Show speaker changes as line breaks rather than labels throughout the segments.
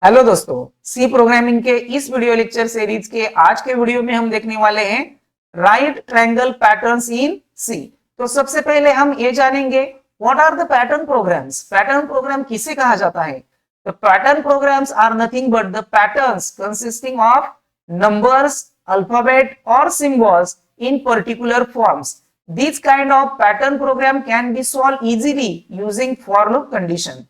Hello दोस्तों, सी programming के इस वीडियो लेक्चर सीरीज के आज के वीडियो में हम देखने वाले हैं right triangle patterns in C. तो सबसे पहले हम ये जानेंगे what are the pattern programs. Pattern program किसे कहा जाता है? The pattern programs are nothing but the patterns consisting of numbers, alphabet or symbols in particular forms. This kind of pattern program can be solved easily using for loop condition.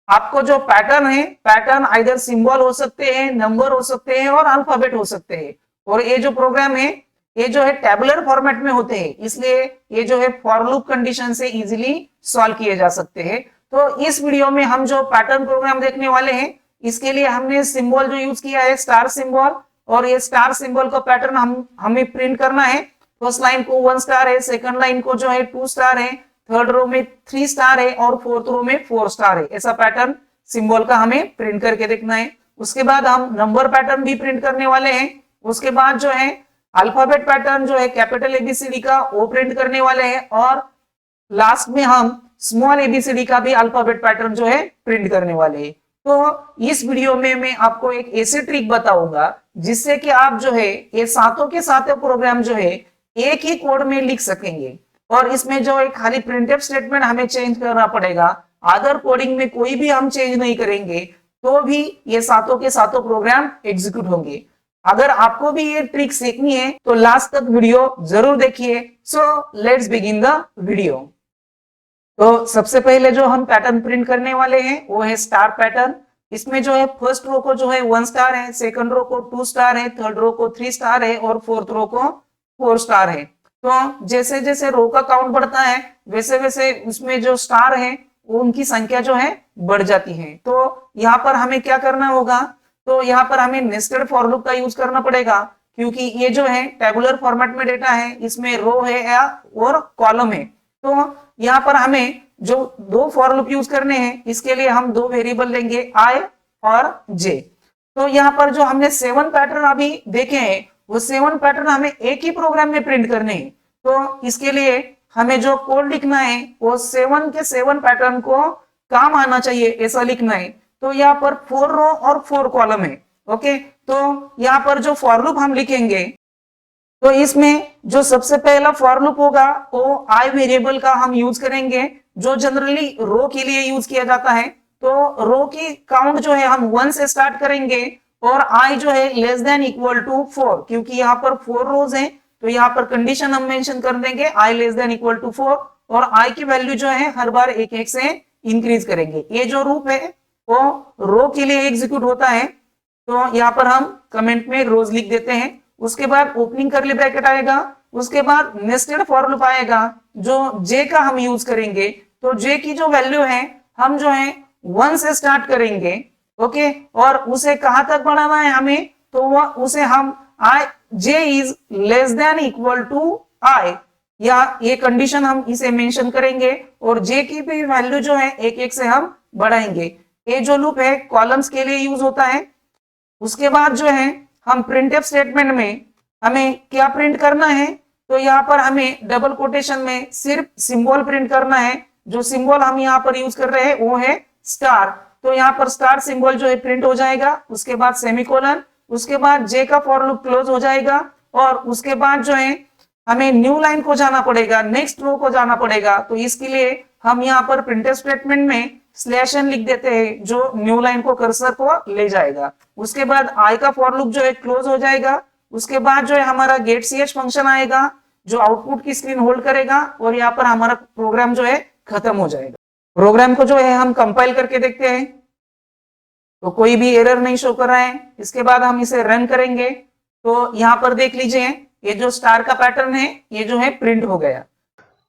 आपको जो pattern है, pattern either symbol हो सकते हैं, number हो सकते हैं और अल्फाबेट हो सकते हैं। और ये जो प्रोग्राम है ये जो है टेबुलर फॉर्मेट में होते हैं, इसलिए ये जो है फॉर लूप कंडीशन से इजीली सॉल्व किए जा सकते हैं। तो इस वीडियो में हम जो पैटर्न प्रोग्राम देखने वाले हैं, इसके लिए हमने सिंबल जो यूज किया है स्टार सिंबल, और ये स्टार सिंबल का पैटर्न हमें प्रिंट करना है। फर्स्ट लाइन को 1 स्टार है, सेकंड लाइन को जो है 2 स्टार है, थर्ड रो में 3 स्टार है और फोर्थ रो में 4 स्टार है। ऐसा पैटर्न सिंबल का हमें प्रिंट करके देखना है। उसके बाद हम नंबर पैटर्न भी प्रिंट करने वाले हैं। उसके बाद जो है अल्फाबेट पैटर्न जो है कैपिटल एबीसीडी का वो प्रिंट करने वाले हैं, और लास्ट में हम स्मॉल एबीसीडी का भी अल्फाबेट पैटर्न जो है प्रिंट करने वाले हैं। तो इस वीडियो में मैं आपको एक ऐसी ट्रिक बताऊंगा जिससे कि आप जो है ये सातों के सातों प्रोग्राम जो है एक ही कोड में लिख सकेंगे। और इसमें जो एक खाली प्रिंटफ स्टेटमेंट हमें चेंज करना पड़ेगा, अदर कोडिंग में कोई भी हम चेंज नहीं करेंगे तो भी ये सातों के सातों प्रोग्राम एग्जीक्यूट होंगे। अगर आपको भी ये ट्रिक सीखनी है तो लास्ट तक वीडियो जरूर देखिए। So let's begin the video. तो सबसे पहले जो हम पैटर्न प्रिंट करने वाले हैं वो है स्टार पैटर्न। इसमें जो है फर्स्ट रो को जो है 1 स्टार है, सेकंड रो को 2 स्टार है, थर्ड रो को 3 स्टार है और फोर्थ रो को 4 स्टार है। तो जैसे जैसे रो का काउंट बढ़ता है वैसे वैसे उसमें जो स्टार है वो उनकी संख्या जो है बढ़ जाती है। तो यहाँ पर हमें क्या करना होगा, तो यहाँ पर हमें नेस्टेड फॉर लूप का यूज करना पड़ेगा, क्योंकि ये जो है टेबुलर फॉर्मेट में डेटा है, इसमें रो है या और कॉलम है। तो यहाँ पर हमें जो दो फॉर लूप यूज करने हैं, इसके लिए हम दो वेरिएबल लेंगे आई और जे। तो यहाँ पर जो हमने 7 पैटर्न अभी देखे हैं वो 7 पैटर्न हमें एक ही प्रोग्राम में प्रिंट करने हैं। तो इसके लिए हमें जो कोड लिखना है वो 7 के 7 पैटर्न को काम आना चाहिए ऐसा लिखना है। तो यहाँ पर 4 रो और 4 कॉलम है। ओके, तो यहाँ पर जो फॉर लूप हम लिखेंगे तो इसमें जो सबसे पहला फॉर लूप होगा वो आई वेरिएबल का हम यूज करेंगे, जो जनरली रो के लिए यूज किया जाता है। तो रो की काउंट जो है हम 1 से स्टार्ट करेंगे और आई जो है लेस देन इक्वल टू 4, क्योंकि यहाँ पर 4 रोज हैं तो यहाँ पर कंडीशन हम मेंशन कर देंगे आई लेस देन इक्वल टू 4, और आई की वैल्यू जो है हर बार एक एक से इंक्रीज करेंगे। ये जो रूप है वो रो के लिए एग्जीक्यूट होता है। तो यहाँ पर हम कमेंट में रोज लिख देते हैं। उसके बाद ओपनिंग करली ब्रैकेट आएगा, उसके बाद नेस्टेड फॉर लूप आएगा जो जे का हम यूज करेंगे। तो जे की जो वैल्यू है हम जो है 1 से स्टार्ट करेंगे। ओके, और उसे कहां तक बढ़ाना है हमें, तो वह उसे हम I J is less than equal to I, या ये कंडीशन हम इसे मेंशन करेंगे, और जे की भी वैल्यू जो है एक एक से हम बढ़ाएंगे। ये जो लूप है कॉलम्स के लिए यूज होता है। उसके बाद जो है हम प्रिंटफ स्टेटमेंट में हमें क्या प्रिंट करना है, तो यहाँ पर हमें डबल कोटेशन में सिर्फ सिंबल प्रिंट करना है। जो सिंबल हम यहाँ पर यूज कर रहे हैं वो है स्टार। तो यहाँ पर स्टार सिंबल जो है प्रिंट हो जाएगा, उसके बाद सेमीकोलन, उसके बाद जे का फॉर लूप क्लोज हो जाएगा, और उसके बाद जो है हमें न्यू लाइन को जाना पड़ेगा, नेक्स्ट रो को जाना पड़ेगा। तो इसके लिए हम यहाँ पर प्रिंटफ स्टेटमेंट में स्लैश एन लिख देते हैं जो न्यू लाइन को कर्सर को ले जाएगा। उसके बाद आई का फॉर लूप जो है क्लोज हो जाएगा। उसके बाद जो है हमारा गेट ch फंक्शन आएगा जो आउटपुट की स्क्रीन होल्ड करेगा, और यहाँ पर हमारा प्रोग्राम जो है खत्म हो जाएगा। प्रोग्राम को जो है हम कंपाइल करके देखते हैं तो कोई भी एरर नहीं शो कर रहा है। इसके बाद हम इसे रन करेंगे तो यहाँ पर देख लीजिए ये जो स्टार का पैटर्न है ये जो है प्रिंट हो गया।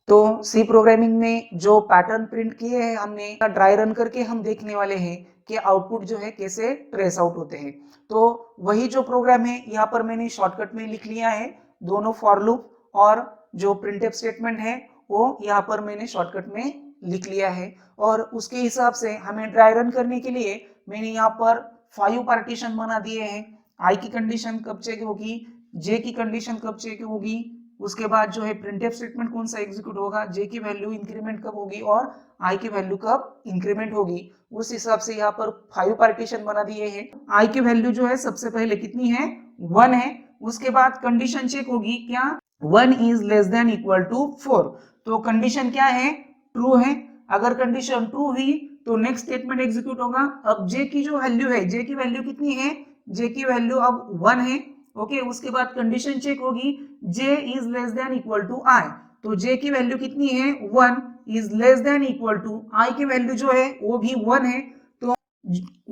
तो सी प्रोग्रामिंग में जो पैटर्न प्रिंट किए हैं हमने ड्राई रन करके हम देखने वाले हैं कि आउटपुट जो है कैसे ट्रेस आउट होते हैं। तो वही जो प्रोग्राम है यहाँ पर मैंने शॉर्टकट में लिख लिया है, दोनों फॉर लूप और जो प्रिंटफ स्टेटमेंट है वो यहाँ पर मैंने शॉर्टकट में लिख लिया है। और उसके हिसाब से हमें ड्राई रन करने के लिए मैंने यहाँ पर 5 पार्टीशन बना दिए हैं। आई की कंडीशन कब चेक होगी, जे की कंडीशन कब चेक होगी, उसके बाद जो है प्रिंटफ स्टेटमेंट कौन सा एग्जीक्यूट होगा, जे की वैल्यू इंक्रीमेंट कब होगी और आई की वैल्यू कब इंक्रीमेंट होगी, उस हिसाब से यहाँ पर 5 पार्टीशन बना दिए हैं। आई की वैल्यू जो है सबसे पहले कितनी है, 1 है। उसके बाद कंडीशन चेक होगी, क्या 1 is less than equal to 4, तो कंडीशन क्या है, ट्रू है। अगर कंडीशन ट्रू हुई तो नेक्स्ट स्टेटमेंट एग्जीक्यूट होगा। अब जे की जो वैल्यू है, जे की वैल्यू कितनी है, जे की वैल्यू अब 1 है। ओके, उसके बाद कंडीशन चेक होगी, J is less than equal to I, तो जे की वैल्यू कितनी है, 1 is less than equal to I की वैल्यू जो है वो भी 1 है, तो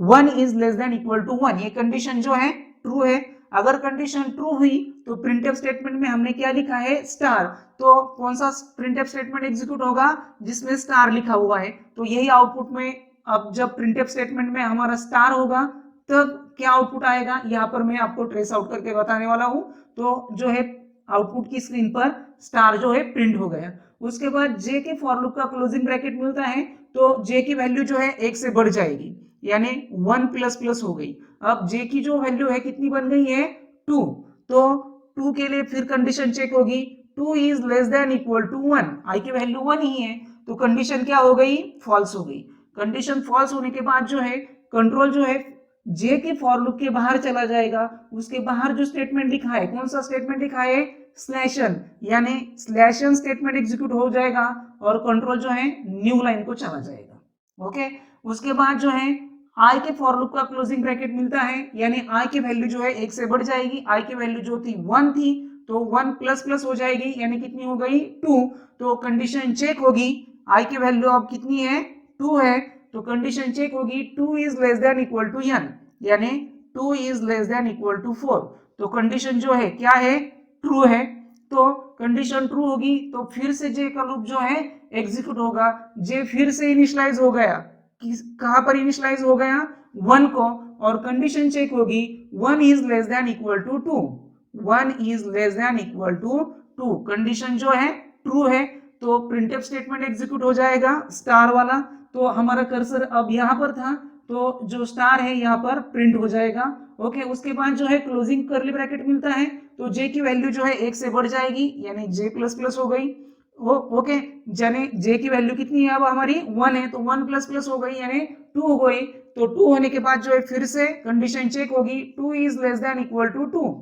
1 is less than equal to 1, ये कंडीशन जो है ट्रू है। अगर कंडीशन ट्रू हुई तो प्रिंटफ स्टेटमेंट में हमने क्या लिखा है, स्टार, तो कौन सा प्रिंटफ स्टेटमेंट एग्जीक्यूट होगा, जिसमें स्टार लिखा हुआ है, तो यही आउटपुट में अब जब प्रिंटफ स्टेटमेंट में हमारा स्टार होगा तब क्या आउटपुट आएगा, यहाँ पर मैं आपको ट्रेस आउट करके बताने वाला हूं। तो जो है आउटपुट की स्क्रीन पर स्टार जो है प्रिंट हो गया। उसके बाद जे के फॉर लूप का क्लोजिंग ब्रैकेट मिलता है, तो जे की वैल्यू जो है 1 से बढ़ जाएगी, यानी 1 प्लस प्लस हो गई। अब जे की जो वैल्यू है कितनी बन गई है, 2, तो 2 के लिए फिर कंडीशन चेक होगी, 2 is less than equal to 1, I की वैल्यू 1 ही है, तो कंडीशन क्या हो गई, फॉल्स हो गई। कंडीशन फॉल्स होने के बाद जो है कंट्रोल जो है जे के फॉर लूप के बाहर चला जाएगा, उसके बाहर जो स्टेटमेंट लिखा है, कौन सा स्टेटमेंट लिखा है, स्लैशन, यानी स्लैशन स्टेटमेंट एग्जीक्यूट हो जाएगा और कंट्रोल जो है न्यू लाइन को चला जाएगा। ओके, उसके बाद जो है आई के फॉर लूप का क्लोजिंग ब्रैकेट मिलता है, यानी आई की वैल्यू जो है 1 से बढ़ जाएगी, आई की वैल्यू जो थी 1 थी, तो 1 प्लस प्लस हो जाएगी, यानी कितनी हो गई, 2, तो कंडीशन चेक होगी, आई की वैल्यू अब कितनी है, 2 है, तो कंडीशन चेक होगी, 2 is less than equal to n, यानी 2 is less than equal to 4, तो कंडीशन जो है क्या है, ट्रू है। तो कंडीशन ट्रू होगी तो फिर से जे का लूप जो है एग्जीक्यूट होगा, जे फिर से इनिशियलाइज हो गया, कहां पर इनिशियलाइज हो गया, 1 को, और कंडीशन चेक होगी, 1 is less than equal to 2, 1 is less than equal to 2, condition जो है ट्रू है, तो प्रिंटफ स्टेटमेंट एग्जीक्यूट हो जाएगा स्टार वाला। तो हमारा कर्सर अब यहाँ पर था, तो जो स्टार है यहाँ पर प्रिंट हो जाएगा। ओके, उसके बाद जो है क्लोजिंग करली ब्रैकेट मिलता है, तो जे की वैल्यू जो है 1 से बढ़ जाएगी, यानी जे प्लस प्लस हो गई। ओके, यानी जे की वैल्यू कितनी है अब हमारी 1 है, तो 1 प्लस प्लस हो गई, यानी 2 हो गई। तो 2 होने के बाद जो है फिर से कंडीशन चेक होगी, 2 is less than equal to 2,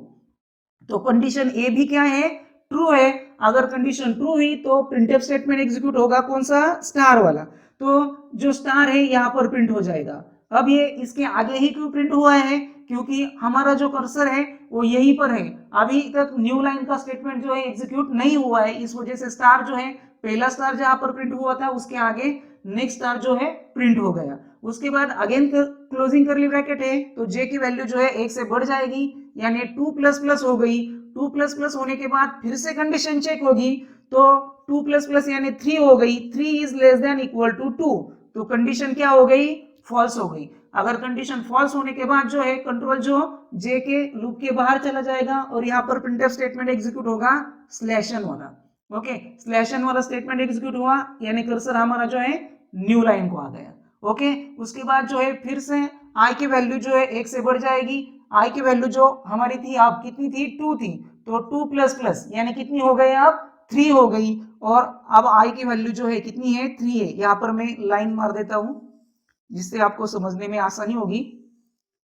तो कंडीशन ए भी क्या है, ट्रू है। अगर कंडीशन ट्रू हुई तो प्रिंटफ स्टेटमेंट एग्जीक्यूट होगा, कौन सा, स्टार वाला, तो जो स्टार है यहाँ पर प्रिंट हो जाएगा। अब ये इसके आगे ही क्यों प्रिंट हुआ है, क्योंकि हमारा जो कर्सर है वो यहीं पर है, अभी तक न्यू लाइन का स्टेटमेंट जो है एग्जीक्यूट नहीं हुआ है, इस वजह से स्टार जो है, पहला स्टार जहां पर प्रिंट हुआ था उसके आगे नेक्स्ट स्टार जो है प्रिंट हो गया। उसके बाद अगेन क्लोजिंग करली ब्रैकेट है, तो जे की वैल्यू जो है 1 से बढ़ जाएगी, यानी 2 प्लस प्लस हो गई। 2 प्लस प्लस होने के बाद फिर से कंडीशन चेक होगी, तो 2 प्लस प्लस यानी 3 हो गई, 3 is less than equal to 2, तो कंडीशन क्या हो गई, फॉल्स हो गई। अगर कंडीशन फॉल्स होने के बाद जो है कंट्रोल जो जे के लूप के बाहर चला जाएगा और यहाँ पर प्रिंटफ स्टेटमेंट एग्जीक्यूट होगा स्लैशन वाला। ओके, स्लैशन वाला स्टेटमेंट एग्जीक्यूट हुआ, यानी कर्सर हमारा जो है न्यू लाइन को आ गया। ओके, उसके बाद जो है फिर से आई की वैल्यू जो है 1 से बढ़ जाएगी, आई की वैल्यू जो हमारी थी आप कितनी थी, 2 थी, तो 2 प्लस प्लस यानी कितनी हो गई, अब 3 हो गई, और अब आई की वैल्यू जो है कितनी है, 3 है। यहाँ पर मैं लाइन मार देता हूं जिससे आपको समझने में आसानी होगी।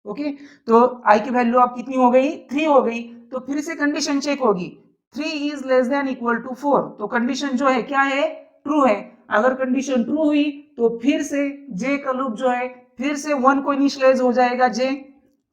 ओके, तो आई की वैल्यू आप कितनी हो गई, 3 हो गई, तो फिर से कंडीशन चेक होगी, 3 is less than equal to 4, तो कंडीशन जो है क्या है, ट्रू है। अगर कंडीशन ट्रू हुई तो फिर से जे का लूप जो है फिर से 1 को इनिशियलाइज हो जाएगा जे।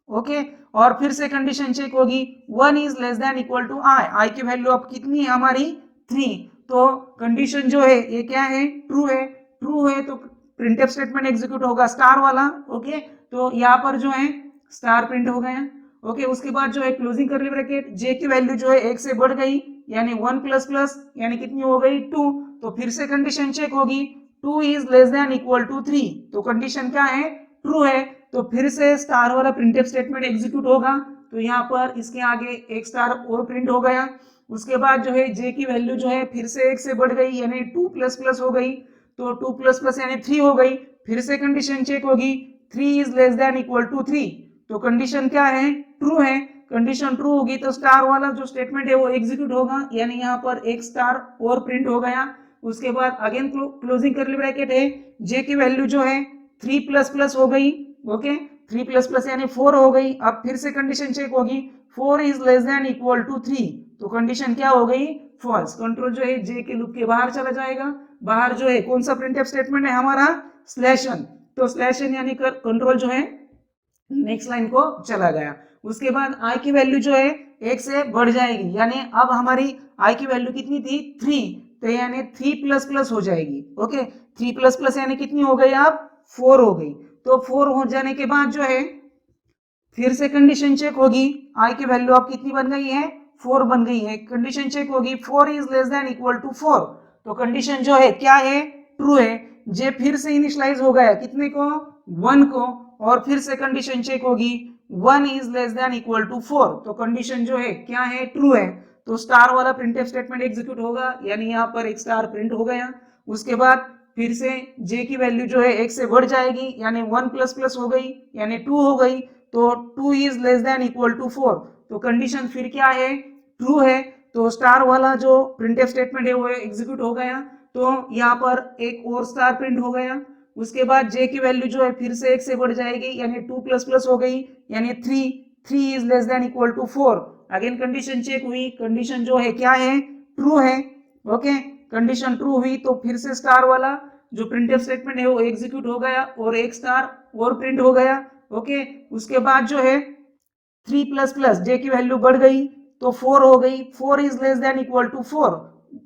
ओके, और फिर से कंडीशन चेक होगी, 1 is less than equal to I, I की वैल्यू अब कितनी है हमारी, 3, तो कंडीशन जो है ये क्या है, ट्रू है। ट्रू है तो प्रिंटफ स्टेटमेंट एग्जीक्यूट होगा स्टार वाला। ओके, तो यहाँ पर जो है स्टार प्रिंट हो गया। ओके, उसके बाद जो है क्लोजिंग करली ब्रैकेट, जे की वैल्यू जो है 1 से बढ़ गई, यानी 1 प्लस प्लस यानी कितनी हो गई, 2, तो फिर से कंडीशन चेक होगी, 2 is less than equal to 3, तो कंडीशन क्या है, ट्रू है, तो फिर से स्टार वाला प्रिंटफ स्टेटमेंट एग्जीक्यूट होगा, तो यहाँ पर इसके आगे एक स्टार और प्रिंट हो गया। उसके बाद जो है जे की वैल्यू जो है फिर से 1 से बढ़ गई, यानी 2 प्लस प्लस हो गई, तो 2 प्लस प्लस यानी 3 हो गई, फिर से कंडीशन चेक होगी, 3 is less than equal to 3, तो कंडीशन क्या है, ट्रू है। कंडीशन ट्रू होगी तो स्टार वाला जो स्टेटमेंट है वो एग्जीक्यूट होगा, यानी यहाँ पर एक स्टार और प्रिंट हो गया। उसके बाद अगेन क्लोजिंग कर्ली ब्रैकेट है, जे की वैल्यू जो है 3++ हो गई, ओके 3++ यानी 4 हो गई। अब फिर से कंडीशन चेक होगी, 4 is less than equal to 3, तो कंडीशन क्या हो गई, फॉल्स। कंट्रोल जो है जे के लूप के बाहर चला जाएगा। बाहर जो है कौन सा प्रिंटफ स्टेटमेंट है हमारा, स्लैशन, तो स्लैशन यानी कंट्रोल जो है नेक्स्ट लाइन को चला गया। उसके बाद आई की वैल्यू जो है 1 से बढ़ जाएगी, यानी अब हमारी आई की वैल्यू कितनी थी 3, तो यानी 3++ हो जाएगी, ओके 3++ यानी कितनी हो गई, अब 4 हो गई। तो 4 हो जाने के बाद जो है फिर से कंडीशन चेक होगी, आई की वैल्यू अब कितनी बन गई है, 4 बन गई है। कंडीशन चेक होगी 4 is less than equal to 4, तो कंडीशन जो है क्या है, ट्रू है। जे फिर से इनिशियलाइज हो गया कितने को, 1 को, और फिर से कंडीशन चेक होगी 1 is less than equal to 4, तो कंडीशन जो है क्या है, ट्रू है। तो स्टार वाला प्रिंटफ स्टेटमेंट एग्जीक्यूट होगा, यानी यहाँ पर एक स्टार प्रिंट हो गया। उसके बाद फिर से जे की वैल्यू जो है 1 से बढ़ जाएगी, यानी 1++ हो गई, यानी 2 हो गई, तो 2 is less than equal to 4, तो कंडीशन फिर क्या है, ट्रू है। तो स्टार वाला जो प्रिंटफ स्टेटमेंट है वो एग्जीक्यूट हो गया, तो यहाँ पर एक और स्टार प्रिंट हो गया। उसके बाद जे की वैल्यू जो है फिर से 1 से बढ़ जाएगी, यानी 2++ हो गई, यानी 3 is less than equal to 4। Again condition check हुई, कंडीशन जो है क्या है, ट्रू है, ओके कंडीशन ट्रू हुई, तो फिर से स्टार वाला जो प्रिंटफ स्टेटमेंट है वो एग्जीक्यूट हो गया और एक स्टार और प्रिंट हो गया, ओके। उसके बाद जो है 3++ जे की वैल्यू बढ़ गई तो 4 हो गई, 4 is less than equal to 4,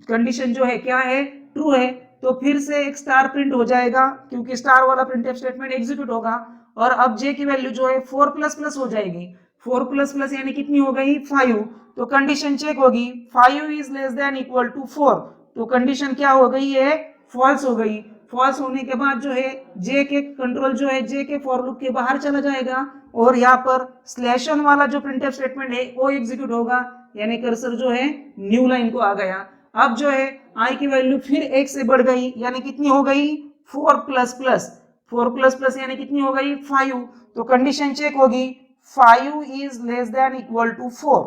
condition जो है क्या है, ट्रू है। तो फिर से एक स्टार प्रिंट हो जाएगा क्योंकि स्टार वाला प्रिंटफ स्टेटमेंट एग्जीक्यूट होगा, और अब जे की वैल्यू जो है 4++ हो जाएगी, 4++ यानी कितनी हो गई, 5, तो कंडीशन चेक होगी 5 is less than equal to 4, तो कंडीशन क्या हो गई है, फॉल्स हो गई। फॉल्स होने के बाद जो है जे के कंट्रोल जो है जे के फॉर लूप के बाहर चला जाएगा, और यहाँ पर स्लैशन वाला जो प्रिंटफ स्टेटमेंट है वो एग्जीक्यूट होगा, यानी कर्सर जो है न्यू लाइन को आ गया। अब जो है आई की वैल्यू फिर 1 से बढ़ गई, यानी कितनी हो गई, 4++ यानी कितनी हो गई, 5, तो कंडीशन चेक होगी 5 is less than equal to 4,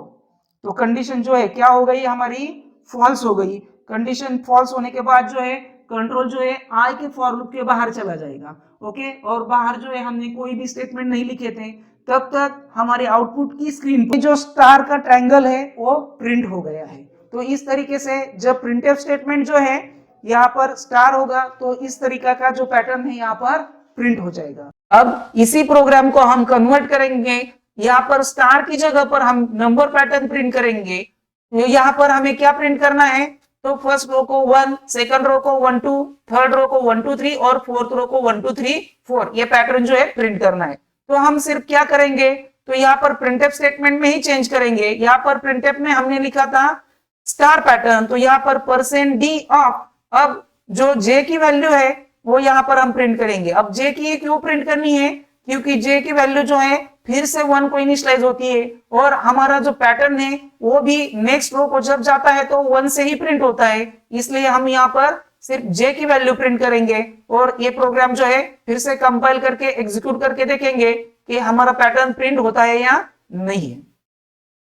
तो कंडीशन जो है क्या हो गई हमारी, फॉल्स हो गई। कंडीशन फॉल्स होने के बाद जो है कंट्रोल जो है आई के फॉर लूप के बाहर चला जाएगा, ओके। और बाहर जो है हमने कोई भी स्टेटमेंट नहीं लिखे थे, तब तक हमारे आउटपुट की स्क्रीन पर जो स्टार का ट्रायंगल है वो प्रिंट हो गया है। तो इस तरीके से जब प्रिंटफ स्टेटमेंट जो है यहाँ पर स्टार होगा तो इस तरीका का जो पैटर्न है यहाँ पर प्रिंट हो जाएगा। अब इसी प्रोग्राम को हम कन्वर्ट करेंगे, यहाँ पर स्टार की जगह पर हम नंबर पैटर्न प्रिंट करेंगे। यहाँ पर हमें क्या प्रिंट करना है, तो फर्स्ट रो को 1, सेकंड रो को 1 2, थर्ड रो को 1 2 3 और फोर्थ रो को 1 2 3 4, ये पैटर्न जो है प्रिंट करना है। तो हम सिर्फ क्या करेंगे, तो यहाँ पर प्रिंटफ स्टेटमेंट में ही चेंज करेंगे। यहाँ पर प्रिंटफ में हमने लिखा था स्टार पैटर्न, तो यहाँ पर %d ऑफ, अब जो जे की वैल्यू है वो यहाँ पर हम प्रिंट करेंगे। अब जे की क्यों प्रिंट करनी है, क्योंकि जे की वैल्यू जो है फिर से 1 को इनिशियलाइज होती है, और हमारा जो पैटर्न है वो भी नेक्स्ट रो को जब जाता है तो 1 से ही प्रिंट होता है, इसलिए हम यहाँ पर सिर्फ जे की वैल्यू प्रिंट करेंगे। और ये प्रोग्राम जो है फिर से कंपाइल करके एग्जीक्यूट करके देखेंगे कि हमारा पैटर्न प्रिंट होता है या नहीं है।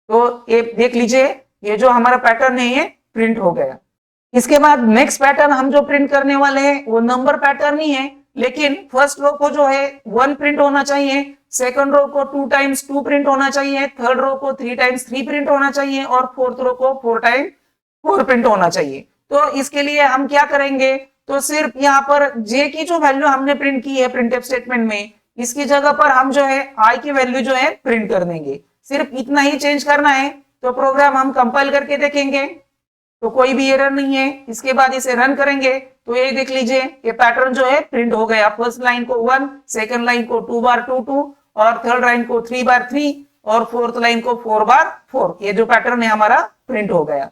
तो ये देख लीजिए, ये जो हमारा पैटर्न है ये प्रिंट हो गया। इसके बाद नेक्स्ट पैटर्न हम जो प्रिंट करने वाले हैं वो नंबर पैटर्न ही है, लेकिन फर्स्ट रो को जो है 1 प्रिंट होना चाहिए, सेकंड रो को 2 टाइम्स 2 प्रिंट होना चाहिए, थर्ड रो को 3 टाइम्स 3 प्रिंट होना चाहिए, और फोर्थ रो को 4 टाइम्स 4 प्रिंट होना चाहिए। तो इसके लिए हम क्या करेंगे, तो सिर्फ यहाँ पर जे की जो वैल्यू हमने प्रिंट की है प्रिंटफ स्टेटमेंट में, इसकी जगह पर हम जो है आई की वैल्यू जो है प्रिंट कर देंगे। सिर्फ इतना ही चेंज करना है। तो प्रोग्राम हम कंपाइल करके देखेंगे तो कोई भी एरर नहीं है। इसके बाद इसे रन करेंगे तो ये देख लीजिए, ये पैटर्न जो है प्रिंट हो गया। फर्स्ट लाइन को 1, सेकंड लाइन को 2 बार 2 2 और थर्ड लाइन को 3 बार 3 और फोर्थ लाइन को 4 बार 4, ये जो पैटर्न है हमारा प्रिंट हो गया।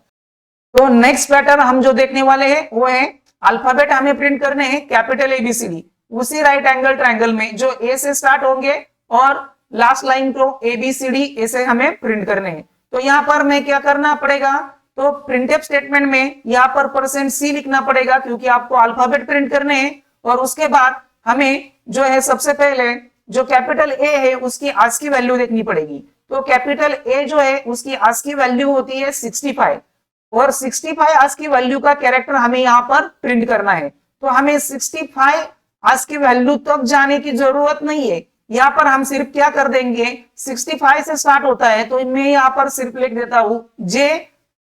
तो नेक्स्ट पैटर्न हम जो देखने वाले हैं वो है अल्फाबेट हमें प्रिंट करने हैं कैपिटल ABCD, उसी राइट एंगल ट्रायंगल में जो ए से स्टार्ट होंगे और लास्ट लाइन को ABCD ऐसे हमें प्रिंट करने हैं। तो यहाँ पर मैं क्या करना पड़ेगा, तो प्रिंटफ स्टेटमेंट में यहाँ पर %C लिखना पड़ेगा क्योंकि आपको अल्फाबेट प्रिंट करने हैं। और उसके बाद हमें जो है सबसे पहले जो कैपिटल A है उसकी आज की वैल्यू देखनी पड़ेगी। तो कैपिटल ए जो है उसकी आस्की वैल्यू होती है 65 और 65 आस्की वैल्यू का कैरेक्टर हमें यहाँ पर प्रिंट करना है। तो हमें 65 आस्की वैल्यू तक जाने की जरूरत नहीं है, यहाँ पर हम सिर्फ क्या कर देंगे 65 से स्टार्ट होता है तो मैं यहाँ पर सिर्फ लिख देता हूं j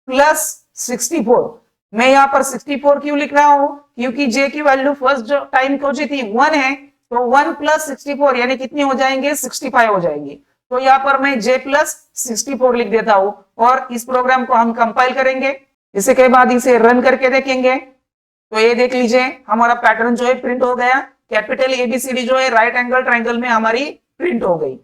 प्लस 64। मैं यहाँ पर 64 क्यों लिख रहा हूं, क्योंकि j की वैल्यू फर्स्ट जो टाइम को जी थी 1 है, तो 1 प्लस 64 यानी कितनी हो जाएंगे 65 हो जाएंगे। तो यहाँ पर मैं j प्लस 64 लिख देता हूं और इस प्रोग्राम को हम कंपाइल करेंगे। इसके बाद इसे रन करके देखेंगे तो ये देख लीजिए हमारा पैटर्न जो है प्रिंट हो गया। कैपिटल एबीसीडी जो है राइट एंगल ट्रायंगल में हमारी प्रिंट हो गई।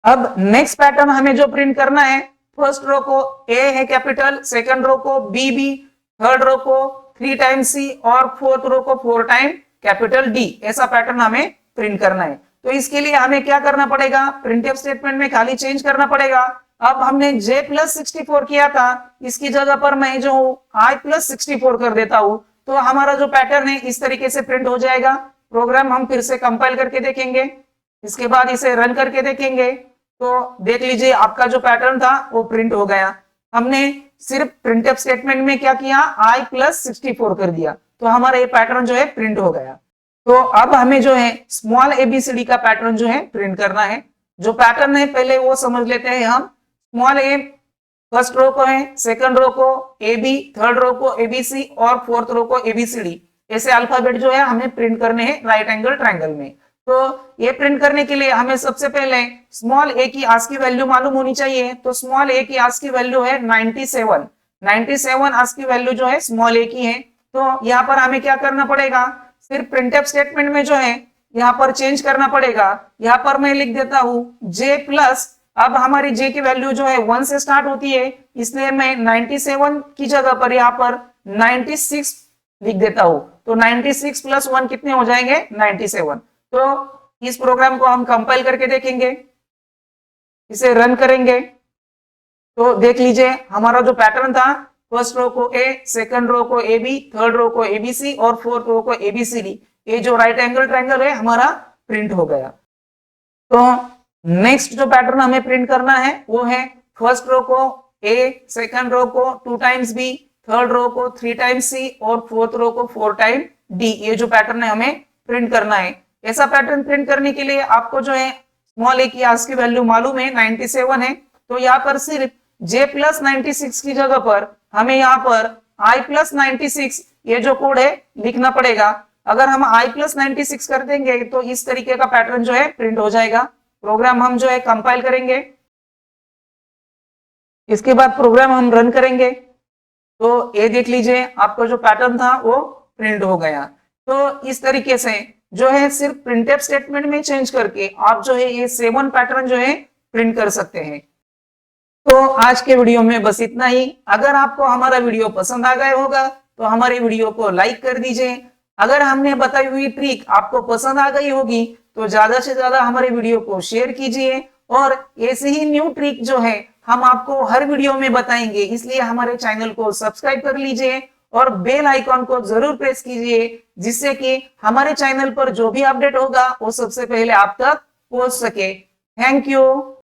अब नेक्स्ट पैटर्न हमें जो प्रिंट करना है, फर्स्ट रो को ए है कैपिटल, सेकंड रो को बी, थर्ड रो को 3 टाइम सी और फोर्थ रो को 4 टाइम कैपिटल डी, ऐसा पैटर्न हमें प्रिंट करना है। तो इसके लिए हमें क्या करना पड़ेगा, प्रिंटफ स्टेटमेंट में खाली चेंज करना पड़ेगा। अब हमने j प्लस 64 किया था, इसकी जगह पर मैं जो i प्लस 64 कर देता हूं, तो हमारा जो पैटर्न है इस तरीके से प्रिंट हो जाएगा। प्रोग्राम हम फिर से कंपाइल करके देखेंगे, इसके बाद इसे रन करके देखेंगे तो देख लीजिए आपका जो पैटर्न था वो प्रिंट हो गया। हमने सिर्फ प्रिंटफ स्टेटमेंट में क्या किया, i प्लस 64 कर दिया, तो हमारा ये पैटर्न जो है प्रिंट हो गया। तो अब हमें जो है स्मॉल एबीसीडी का पैटर्न जो है प्रिंट करना है। जो पैटर्न है पहले वो समझ लेते हैं हम। स्मॉल ए फर्स्ट रो को है, सेकंड रो को ए बी, थर्ड रो को एबीसी और फोर्थ रो को एबीसीडी, ऐसे अल्फाबेट जो है हमें प्रिंट करने हैं राइट एंगल ट्रायंगल में। तो ये प्रिंट करने के लिए हमें सबसे पहले स्मॉल ए की आस्की वैल्यू मालूम होनी चाहिए। तो स्मॉल ए की आस्की वैल्यू है 97 आस्की वैल्यू जो है स्मॉल ए की है। तो यहाँ पर हमें क्या करना पड़ेगा, सिर्फ प्रिंटफ स्टेटमेंट में जो है यहाँ पर चेंज करना पड़ेगा। यहाँ पर मैं लिख देता हूं j प्लस, अब हमारी j की वैल्यू जो है 1 से स्टार्ट होती है, इसलिए मैं 97 की जगह पर यहाँ पर 96 लिख देता हूं। तो 96 प्लस 1 कितने हो जाएंगे 97। तो इस प्रोग्राम को हम कंपाइल करके देखेंगे, इसे रन करेंगे तो देख लीजिए हमारा जो पैटर्न था, फर्स्ट रो को ए, सेकंड रो को ए बी, थर्ड रो को एबीसी और फोर्थ रो को एबीसीडी, ये जो राइट एंगल ट्रायंगल है हमारा प्रिंट हो गया। तो नेक्स्ट जो पैटर्न हमें प्रिंट करना है वो है फर्स्ट रो को ए, सेकंड रो को 2 टाइम्स बी, थर्ड रो को 3 टाइम्स सी और फोर्थ रो को 4 टाइम डी, ये जो पैटर्न है हमें प्रिंट करना है। ऐसा पैटर्न प्रिंट करने के लिए आपको जो है स्मॉल ए की आस्की वैल्यू मालूम है 97 है, तो यहाँ पर सिर्फ j प्लस 96 की जगह पर हमें यहाँ पर i प्लस 96 ये जो कोड है लिखना पड़ेगा। अगर हम i प्लस 96 कर देंगे तो इस तरीके का पैटर्न जो है प्रिंट हो जाएगा। प्रोग्राम हम जो है कंपाइल करेंगे, इसके बाद प्रोग्राम हम रन करेंगे तो ये देख लीजिए आपका जो पैटर्न था वो प्रिंट हो गया। तो इस तरीके से जो है सिर्फ प्रिंटफ स्टेटमेंट में चेंज करके आप जो है ये 7 पैटर्न जो है प्रिंट कर सकते हैं। तो आज के वीडियो में बस इतना ही। अगर आपको हमारा वीडियो पसंद आ गया होगा तो हमारे वीडियो को लाइक कर दीजिए। अगर हमने बताई हुई ट्रिक आपको पसंद आ गई होगी तो ज्यादा से ज्यादा हमारे वीडियो को शेयर कीजिए और ऐसे ही न्यू ट्रिक जो है हम आपको हर वीडियो में बताएंगे, इसलिए हमारे चैनल को सब्सक्राइब कर लीजिए और बेल आइकॉन को जरूर प्रेस कीजिए, जिससे कि हमारे चैनल पर जो भी अपडेट होगा वो सबसे पहले आप तक पहुंच सके। Thank you.